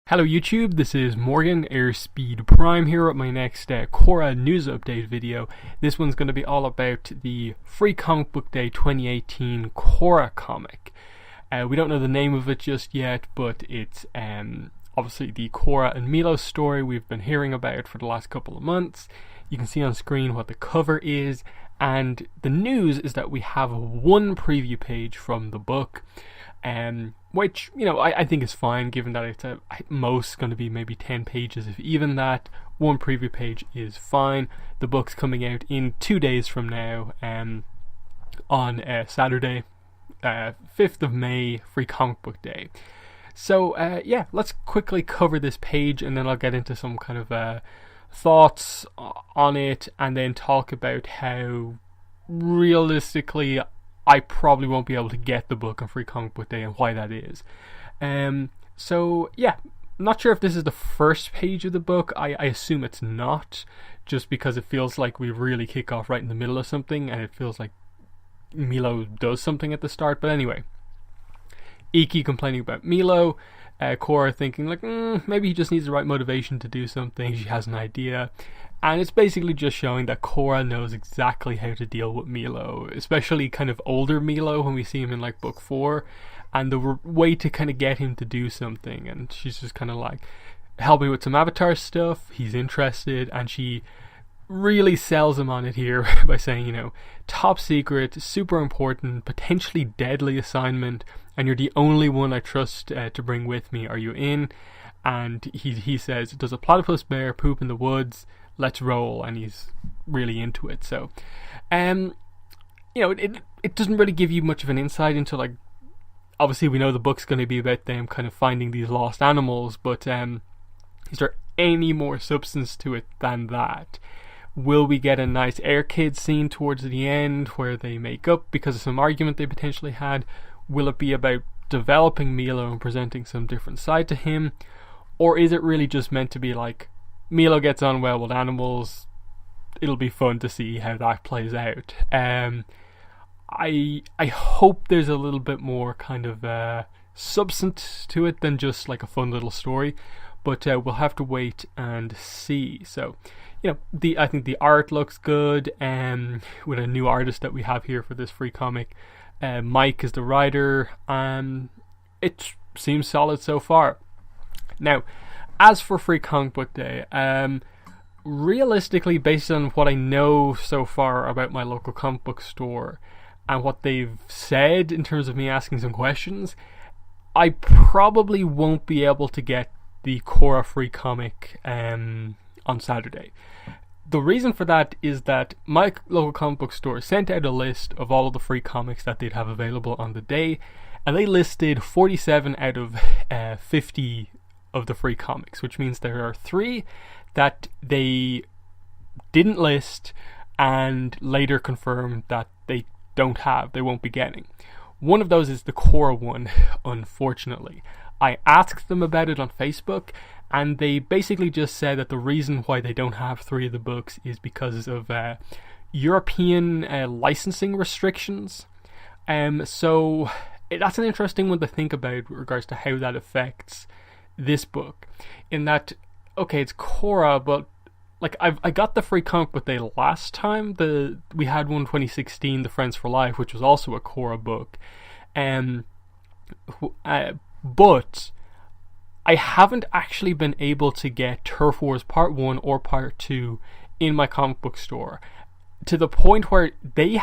Hello YouTube, this is Morgan, Airspeed Prime here with my next Korra news update video. This one's going to be all about the Free Comic Book Day 2018 Korra comic. We don't know the name of it just yet, but it's obviously the Korra and Meelo story we've been hearing about for the last couple of months. You can see on screen what the cover is, and the news is that we have one preview page from the book. Which, I think is fine, given that it's at most going to be maybe 10 pages, if even that. One preview page is fine. The book's coming out in 2 days from now, on Saturday, 5th of May, Free Comic Book Day. So, let's quickly cover this page, and then I'll get into some kind of thoughts on it, and then talk about how realistically I probably won't be able to get the book on Free Comic Book Day and why that is. I'm not sure if this is the first page of the book. I assume it's not, just because it feels like we really kick off right in the middle of something, and it feels like Meelo does something at the start. But anyway, Iki complaining about Meelo, Korra thinking like, maybe he just needs the right motivation to do something. She has an idea. And it's basically just showing that Korra knows exactly how to deal with Meelo, especially kind of older Meelo when we see him in like book 4, and the way to kind of get him to do something. And she's just kind of like, help me with some Avatar stuff. He's interested, and she really sells him on it here by saying, top secret, super important, potentially deadly assignment, and you're the only one I trust to bring with me. Are you in? And he says, does a platypus bear poop in the woods? Let's roll. And he's really into it. So, it doesn't really give you much of an insight into, like, obviously we know the book's going to be about them kind of finding these lost animals, but is there any more substance to it than that? Will we get a nice Air Kids scene towards the end where they make up because of some argument they potentially had? Will it be about developing Meelo and presenting some different side to him? Or is it really just meant to be like, Meelo gets on well with animals, it'll be fun to see how that plays out. I hope there's a little bit more kind of substance to it than just like a fun little story, but we'll have to wait and see. So, I think the art looks good, with a new artist that we have here for this free comic. Mike is the writer, it seems solid so far. Now, as for Free Comic Book Day, realistically, based on what I know so far about my local comic book store and what they've said in terms of me asking some questions, I probably won't be able to get the Korra free comic on Saturday. The reason for that is that my local comic book store sent out a list of all of the free comics that they'd have available on the day, and they listed 47 out of 50 of the free comics, which means there are 3 that they didn't list and later confirmed that they won't be getting. One of those is the Korra one, unfortunately. I asked them about it on Facebook, and they basically just said that the reason why they don't have 3 of the books is because of European licensing restrictions. So that's an interesting one to think about with regards to how that affects this book, in that, okay, it's Korra, but like I got the free comic book day last time. We had one 2016, The Friends for Life, which was also a Korra book, but I haven't actually been able to get Turf Wars Part 1 or Part 2 in my comic book store, to the point where they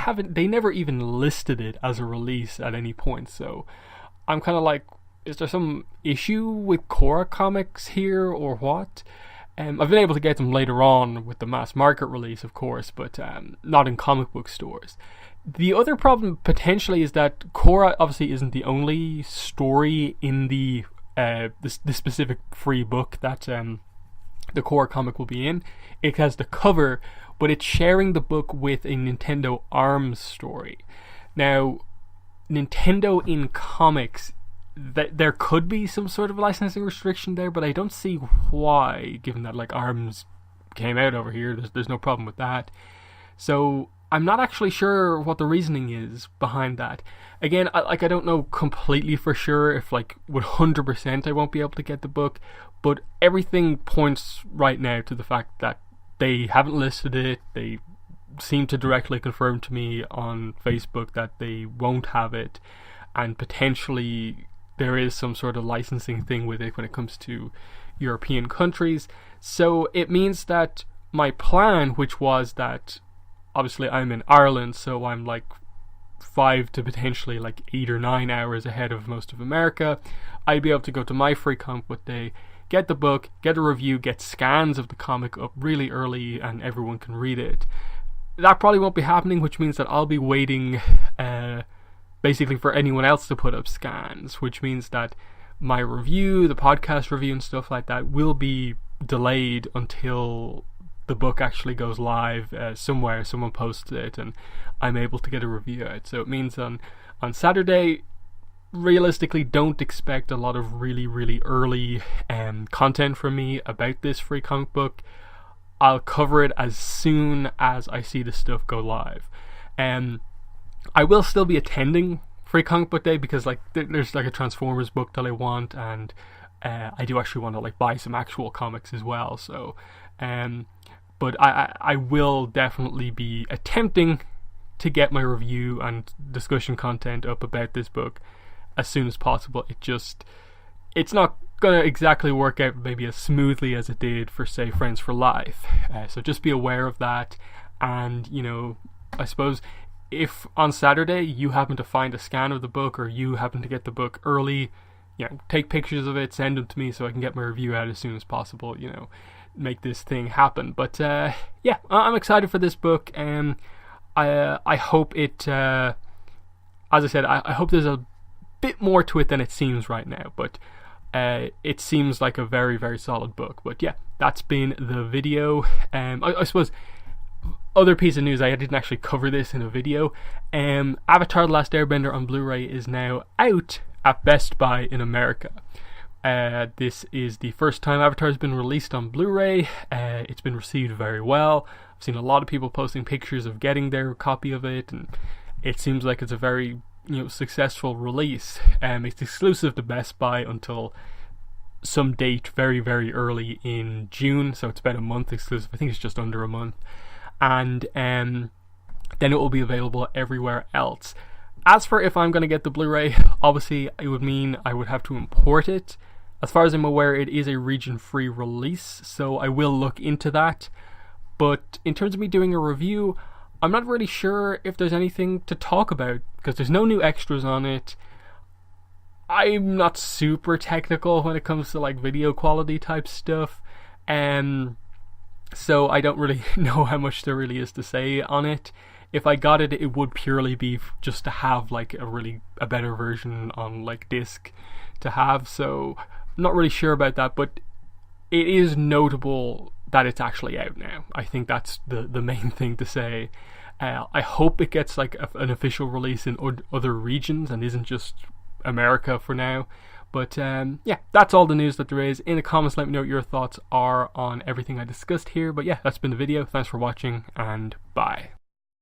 never even listed it as a release at any point. So I'm kind of like, is there some issue with Korra comics here or what? I've been able to get them later on with the mass market release, of course, but not in comic book stores. The other problem potentially is that Korra obviously isn't the only story in the specific free book that the Korra comic will be in. It has the cover, but it's sharing the book with a Nintendo ARMS story. Now, Nintendo in comics, there could be some sort of licensing restriction there, but I don't see why, given that like ARMS came out over here. There's no problem with that. So I'm not actually sure what the reasoning is behind that. Again, I don't know completely for sure if, like, 100% I won't be able to get the book, but everything points right now to the fact that they haven't listed it. They seem to directly confirm to me on Facebook that they won't have it, and potentially there is some sort of licensing thing with it when it comes to European countries. So it means that my plan, which was that obviously I'm in Ireland, so I'm like 5 to potentially like 8 or 9 hours ahead of most of America, I'd be able to go to my free comic book day, get the book, get a review, get scans of the comic up really early, and everyone can read it. That probably won't be happening, which means that I'll be waiting basically for anyone else to put up scans, which means that my review, the podcast review and stuff like that, will be delayed until the book actually goes live somewhere, someone posts it, and I'm able to get a review out. So it means on Saturday, realistically, don't expect a lot of really early content from me about this free comic book. I'll cover it as soon as I see the stuff go live. I will still be attending free comic book day because like there's like a Transformers book that I want, and I do actually want to like buy some actual comics as well. So but I will definitely be attempting to get my review and discussion content up about this book as soon as possible. It's not gonna exactly work out maybe as smoothly as it did for, say, Friends for Life. So just be aware of that. And, you know, I suppose if on Saturday you happen to find a scan of the book, or you happen to get the book early, you know, take pictures of it, send them to me so I can get my review out as soon as possible, you know, make this thing happen. But yeah, I'm excited for this book. I hope it, as I said, I hope there's a bit more to it than it seems right now, but it seems like a very solid book. But yeah, that's been the video. I suppose other piece of news, I didn't actually cover this in a video. Avatar: The Last Airbender on Blu-ray is now out at Best Buy in America. This is the first time Avatar has been released on Blu-ray. It's been received very well. I've seen a lot of people posting pictures of getting their copy of it, and it seems like it's a very, you know, successful release. It's exclusive to Best Buy until some date very early in June, so it's about a month exclusive. I think it's just under a month, and then it will be available everywhere else. As for if I'm going to get the Blu-ray, obviously it would mean I would have to import it. As far as I'm aware, it is a region-free release, so I will look into that. But in terms of me doing a review, I'm not really sure if there's anything to talk about, because there's no new extras on it. I'm not super technical when it comes to like video quality type stuff, so I don't really know how much there really is to say on it. If I got it, it would purely be just to have like a better version on like disc to have, so I'm not really sure about that, but it is notable that it's actually out now. I think that's the main thing to say. I hope it gets like an official release in other regions and isn't just America for now. But yeah, that's all the news that there is. In the comments, let me know what your thoughts are on everything I discussed here. But yeah, that's been the video. Thanks for watching, and bye.